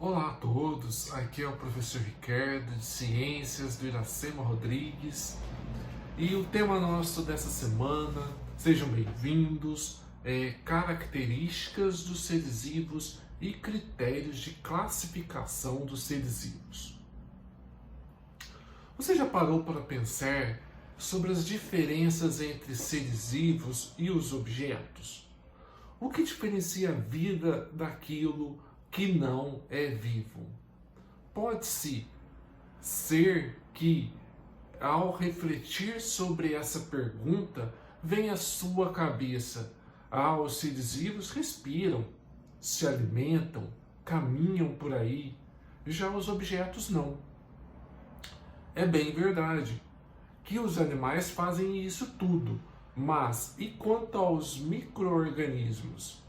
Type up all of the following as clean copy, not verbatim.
Olá a todos, aqui é o professor Ricardo de Ciências do Iracema Rodrigues e o tema nosso dessa semana, sejam bem-vindos, é características dos seres vivos e critérios de classificação dos seres vivos. Você já parou para pensar sobre as diferenças entre seres vivos e os objetos? O que diferencia a vida daquilo que não é vivo? Pode-se ser que, ao refletir sobre essa pergunta, venha à sua cabeça: os seres vivos respiram, se alimentam, caminham por aí, já os objetos não. É bem verdade que os animais fazem isso tudo, mas e quanto aos micro-organismos?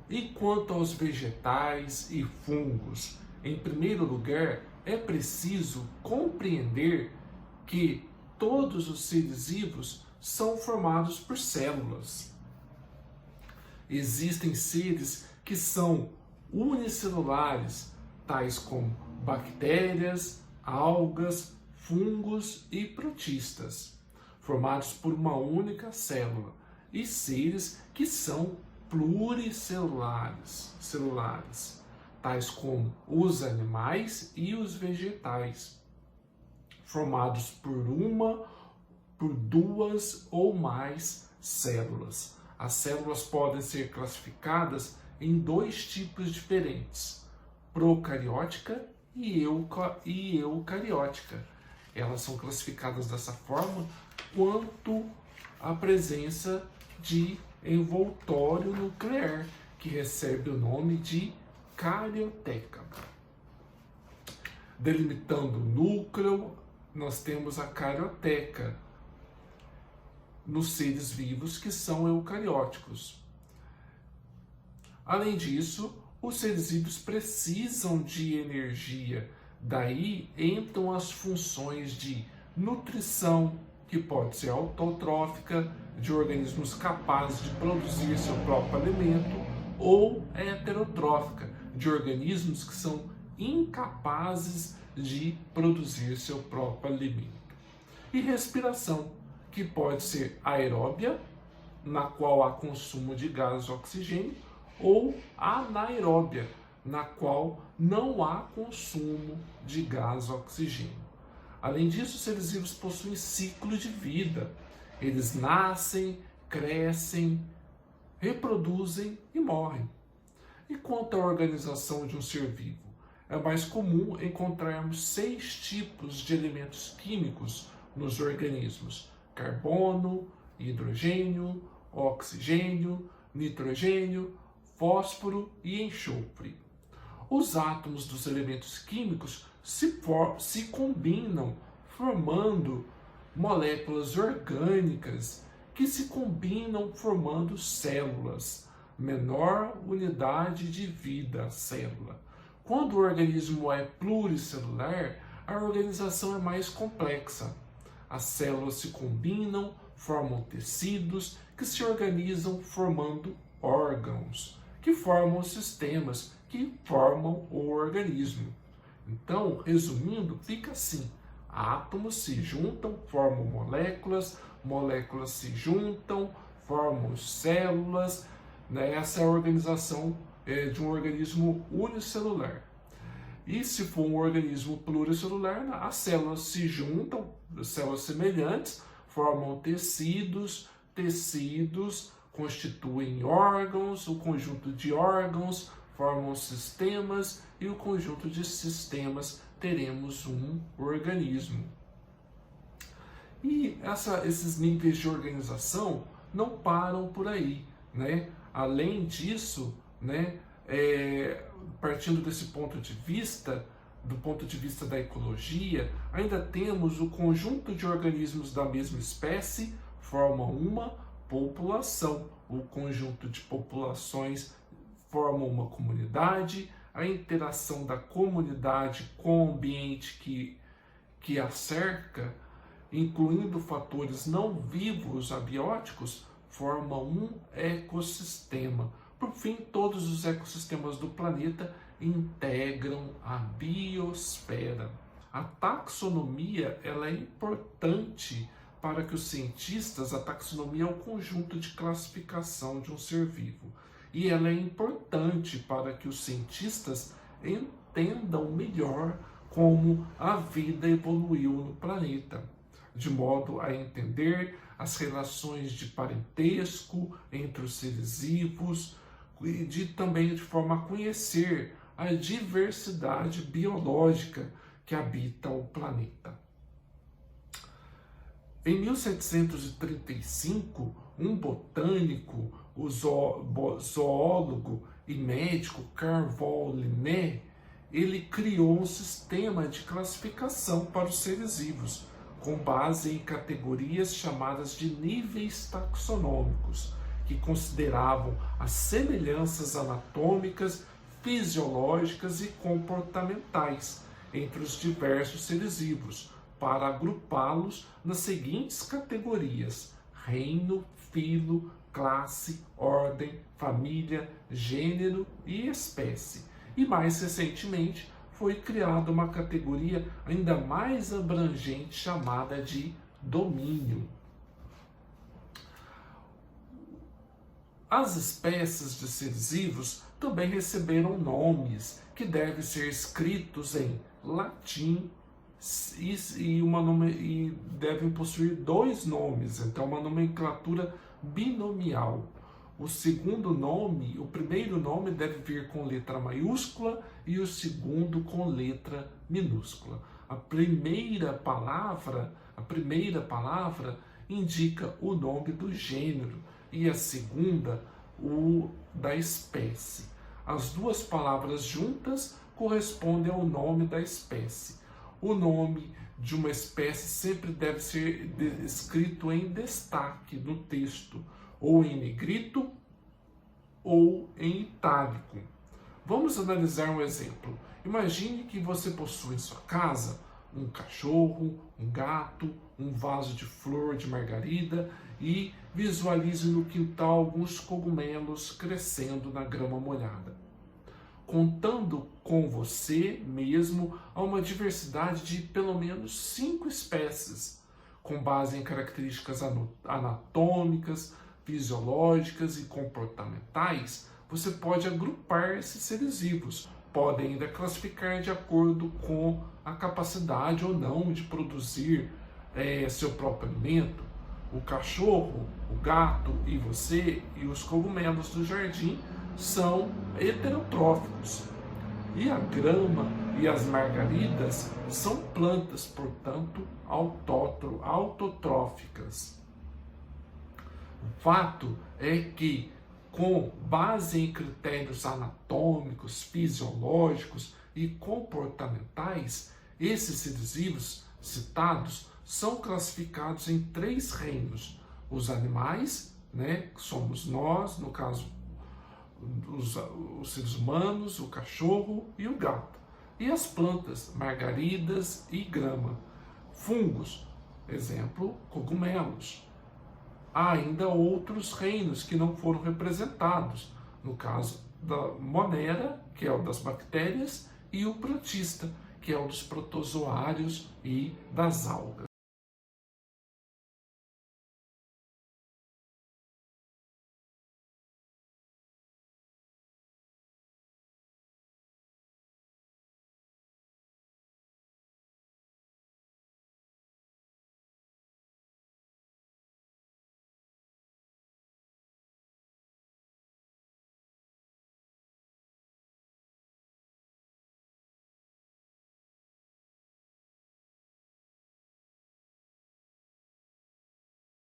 E quanto aos vegetais e fungos? Em primeiro lugar, é preciso compreender que todos os seres vivos são formados por células. Existem seres que são unicelulares, tais como bactérias, algas, fungos e protistas, formados por uma única célula, e seres que são pluricelulares, tais como os animais e os vegetais, formados por duas ou mais células. As células podem ser classificadas em dois tipos diferentes: procariótica e eucariótica. Elas são classificadas dessa forma quanto à presença de envoltório nuclear, que recebe o nome de carioteca. Delimitando o núcleo, nós temos a carioteca nos seres vivos que são eucarióticos. Além disso, os seres vivos precisam de energia. Daí entram as funções de nutrição, que pode ser autotrófica, de organismos capazes de produzir seu próprio alimento, ou heterotrófica, de organismos que são incapazes de produzir seu próprio alimento. E respiração, que pode ser aeróbia, na qual há consumo de gás e oxigênio, ou anaeróbia, na qual não há consumo de gás e oxigênio. Além disso, os seres vivos possuem ciclo de vida. Eles nascem, crescem, reproduzem e morrem. E quanto à organização de um ser vivo? É mais comum encontrarmos 6 tipos de elementos químicos nos organismos: carbono, hidrogênio, oxigênio, nitrogênio, fósforo e enxofre. Os átomos dos elementos químicos se combinam, formando moléculas orgânicas que se combinam formando células, menor unidade de vida, célula. Quando o organismo é pluricelular, a organização é mais complexa. As células se combinam, formam tecidos que se organizam formando órgãos, que formam sistemas, que formam o organismo. Então, resumindo, fica assim: átomos se juntam, formam moléculas, moléculas se juntam, formam células, né? Essa é a organização de um organismo unicelular. E se for um organismo pluricelular, as células se juntam, células semelhantes, formam tecidos, tecidos constituem órgãos, o conjunto de órgãos formam sistemas, e o conjunto de sistemas teremos um organismo. E esses níveis de organização não param por aí, né? Além disso, né, partindo desse ponto de vista, do ponto de vista da ecologia, ainda temos o conjunto de organismos da mesma espécie forma uma população. O conjunto de populações forma uma comunidade. A interação da comunidade com o ambiente que a cerca, incluindo fatores não vivos abióticos, forma um ecossistema. Por fim, todos os ecossistemas do planeta integram a biosfera. A taxonomia ela é importante para que os cientistas, a taxonomia é o conjunto de classificação de um ser vivo, e ela é importante para que os cientistas entendam melhor como a vida evoluiu no planeta, de modo a entender as relações de parentesco entre os seres vivos e também de forma a conhecer a diversidade biológica que habita o planeta. Em 1735, um botânico, o zoólogo e médico Carl Linné, ele criou um sistema de classificação para os seres vivos, com base em categorias chamadas de níveis taxonômicos, que consideravam as semelhanças anatômicas, fisiológicas e comportamentais entre os diversos seres vivos, para agrupá-los nas seguintes categorias: reino, filo, classe, ordem, família, gênero e espécie. E mais recentemente foi criada uma categoria ainda mais abrangente chamada de domínio. As espécies de seres vivos também receberam nomes que devem ser escritos em latim e devem possuir dois nomes, então uma nomenclatura binomial. O primeiro nome deve vir com letra maiúscula e o segundo com letra minúscula. A primeira palavra indica o nome do gênero e a segunda o da espécie. As duas palavras juntas correspondem ao nome da espécie. O nome de uma espécie sempre deve ser escrito em destaque no texto, ou em negrito ou em itálico. Vamos analisar um exemplo. Imagine que você possui em sua casa um cachorro, um gato, um vaso de flor de margarida e visualize no quintal alguns cogumelos crescendo na grama molhada. Contando com você mesmo a uma diversidade de pelo menos 5 espécies, com base em características anatômicas, fisiológicas e comportamentais, você pode agrupar esses seres vivos. Pode ainda classificar de acordo com a capacidade ou não de produzir seu próprio alimento. O cachorro, o gato e você e os cogumelos do jardim são heterotróficos. E a grama e as margaridas são plantas, portanto, autotróficas. O fato é que, com base em critérios anatômicos, fisiológicos e comportamentais, esses seres vivos citados são classificados em 3 reinos: os animais, que somos nós, no caso os seres humanos, o cachorro e o gato, e as plantas, margaridas e grama, fungos, exemplo, cogumelos. Há ainda outros reinos que não foram representados, no caso da Monera, que é o das bactérias, e o protista, que é o dos protozoários e das algas.